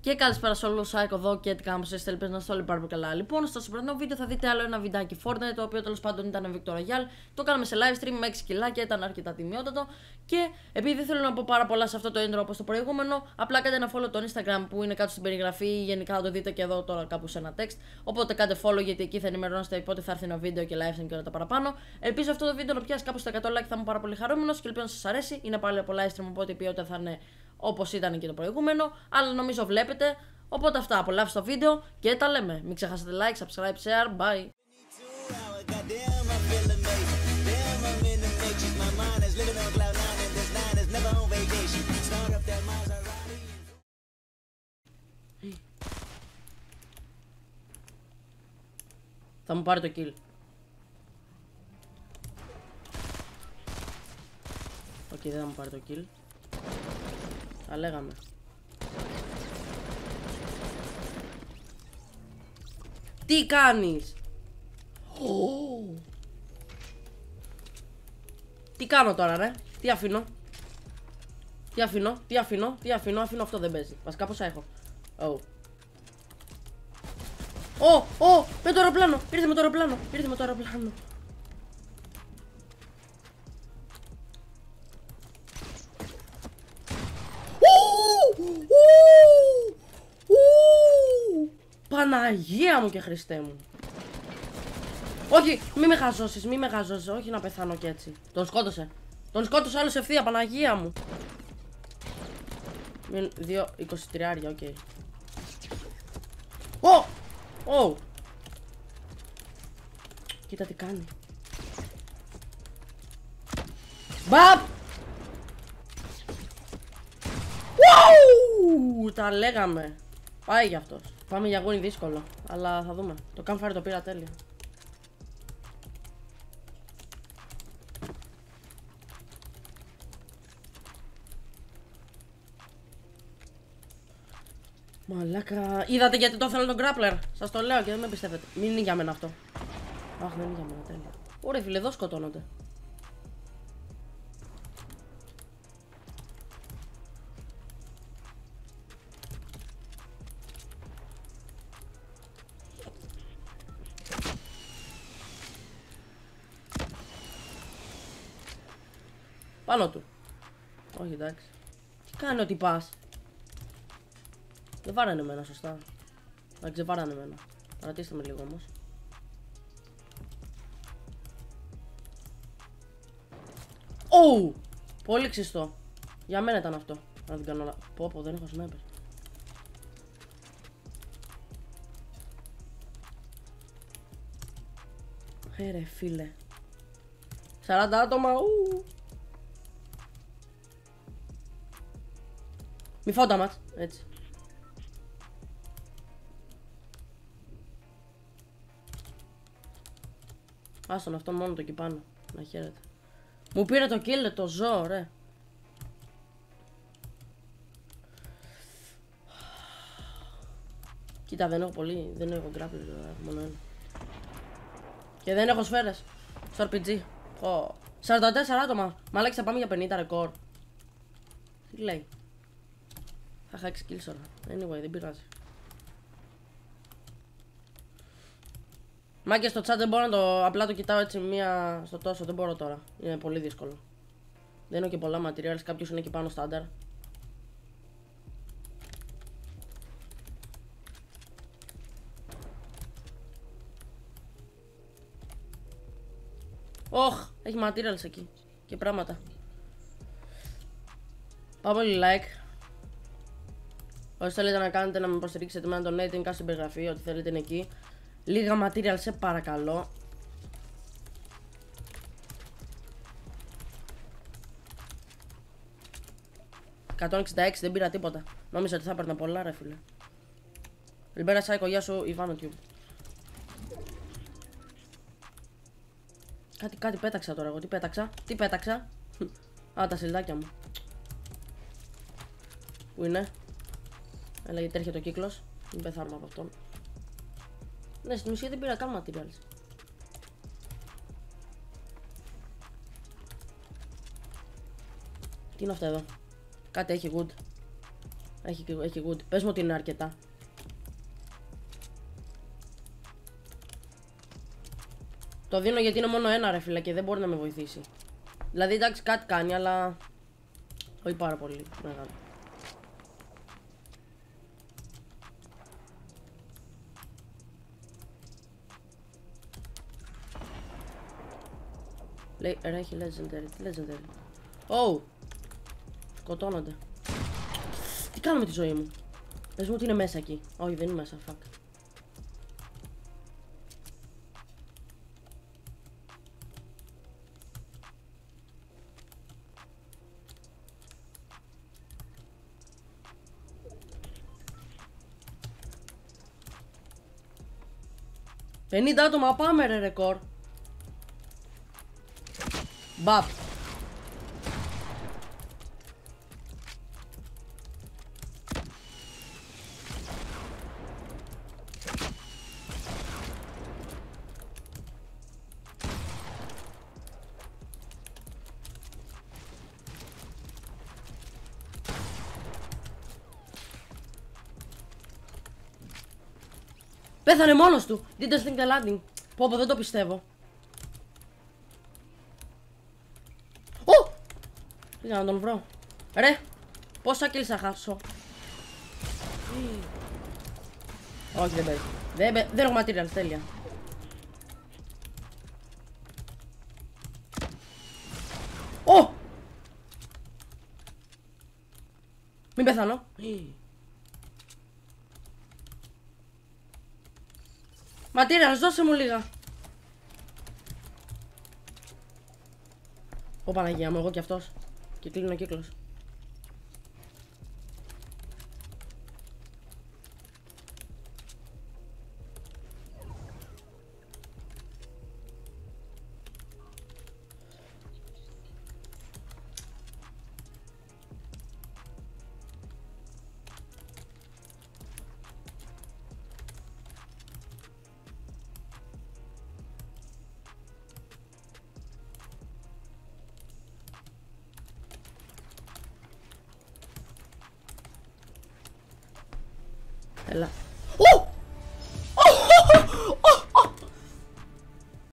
Και καλησπέρα σε όλους, Σάικο εδώ και τι κάνουμε σε ελπίζω να είστε όλοι πάρα πολύ καλά. Λοιπόν, στο σημερινό βίντεο θα δείτε άλλο ένα βιντεάκι Fortnite, το οποίο τέλος πάντων ήταν Victor Royale. Το κάναμε σε live stream με 6 κιλάκια, ήταν αρκετά τιμιότατο. Και επειδή δεν θέλω να πω πάρα πολλά σε αυτό το intro όπως το προηγούμενο, απλά κάντε ένα follow το Instagram που είναι κάτω στην περιγραφή ή γενικά θα το δείτε και εδώ τώρα κάπου σε ένα text. Οπότε κάντε follow γιατί εκεί θα ενημερώνεστε πότε θα έρθει ένα βίντεο και live stream και όλα τα παραπάνω. Ελπίζω αυτό το βίντεο να πιάσει κάπου στα 100 like, θα είμαι πάρα πολύ χαρούμενος και ελπίζω να σας αρέσει. Είναι πάλι από live stream, οπότε η ποιότητα θα είναι όπως ήταν και το προηγούμενο, αλλά νομίζω βλέπετε. Οπότε αυτά, απολαύστε το βίντεο και τα λέμε. Μην ξεχάσετε like, subscribe, share, bye. Θα μου πάρει το kill. Οκ, δεν θα μου πάρει το kill. Τα λέγαμε. Τι κάνεις? Τι κάνω τώρα ρε? Τι αφήνω? Αφήνω αυτό δεν παίζει. Βασικά πόσα έχω? Με το αεροπλάνο! Ήρθε με το αεροπλάνο! Παναγία μου και Χριστέ μου. Όχι, μη με χαζώσεις, όχι να πεθάνω κι έτσι. Τον σκότωσε άλλος ευθεία, Παναγία μου. 2-23, οκ. Κοίτα τι κάνει. Μπαπ! Τα λέγαμε. Πάει για αυτός. Πάμε για γούνι δύσκολο. Αλλά θα δούμε. Το campfire το πήρα τέλεια. Μαλάκα. Είδατε γιατί το θέλω τον grappler? Σας το λέω και δεν με πιστεύετε. Μην είναι για μένα αυτό. Αχ, δεν είναι για μένα, τέλεια. Ωραία φίλε, εδώ σκοτώνονται. Πάνω του. Όχι, εντάξει. Τι κάνει ότι πας? Δεν βάρανε εμένα, σωστά. Εντάξει, δεν βάρανε εμένα. Παρατήστε με λίγο όμως. Πολύ ξυστό. Για μένα ήταν αυτό. Να την κάνω όλα. Πω, δεν έχω sniper. Ρε φίλε. 40 άτομα. Μη φάω τα μάτς, έτσι. Άστον αυτόν μόνο το εκεί πάνω. Να χαίρετε. Μου πήρε το kill, το ζώο, ρε. Κοίτα, δεν έχω πολύ. Δεν έχω grappler, μόνο ένα. Και δεν έχω σφαίρες. Στο RPG. 44 άτομα. Μαλάκι, θα πάμε για 50 ρεκόρ. Τι λέει? Θα είχα 6 kills τώρα. Anyway, δεν πειράζει. Μάγκες στο chat δεν μπορώ να το. Απλά το κοιτάω έτσι μία στο τόσο. Δεν μπορώ τώρα. Είναι πολύ δύσκολο. Δεν έχω και πολλά materials. Κάποιος είναι εκεί πάνω στάνταρ. Έχει materials εκεί. Και πράγματα. Πάμε όλοι like. Όσοι θέλετε να κάνετε να με υποστηρίξετε με ένα donate, κάτω στην περιγραφή, ό,τι θέλετε είναι εκεί. Λίγα material σε παρακαλώ. «166, δεν πήρα τίποτα. Νόμιζα ότι θα έπαιρνα πολλά ρε φίλε. Λιμπέρα Σάικο, γεια σου Ιβάνο Tube. Κάτι πέταξα τώρα εγώ, τι πέταξα. Α, τα σιλτάκια μου. Πού είναι? Έλα γιατί έρχεται ο κύκλος. Μην πεθάνουμε από αυτόν. Ναι, στην ουσία δεν πήρα καν materials. Τι είναι αυτά εδώ? Κάτι έχει good. Έχει good. Πες μου ότι είναι αρκετά. Το δίνω γιατί είναι μόνο ένα ρε φίλε και δεν μπορεί να με βοηθήσει. Δηλαδή εντάξει κάτι κάνει αλλά όχι πάρα πολύ μεγάλο. Λέει ρε έχει legendary, τι legendary. Oh! Σκοτώνονται. Τι κάνω με τη ζωή μου. Πες μου ότι είναι μέσα εκεί. Όχι δεν είναι μέσα, fuck. 50 άτομα, πάμε ρε ρεκόρ. Μπαπ. Πέθανε μόνος του. Didn't think the landing. Πω δεν το πιστεύω. Ω! Για να τον βρω. Ρε, πόσα kills θα χάσω. Όχι δεν παίζει. Δεν έχω materials, τέλεια. Ω! Μην πεθάνω. Materials, δώσε μου λίγα. Ω Παναγία μου, εγώ κι αυτός. Και κλείνει ο κύκλος. Έλα.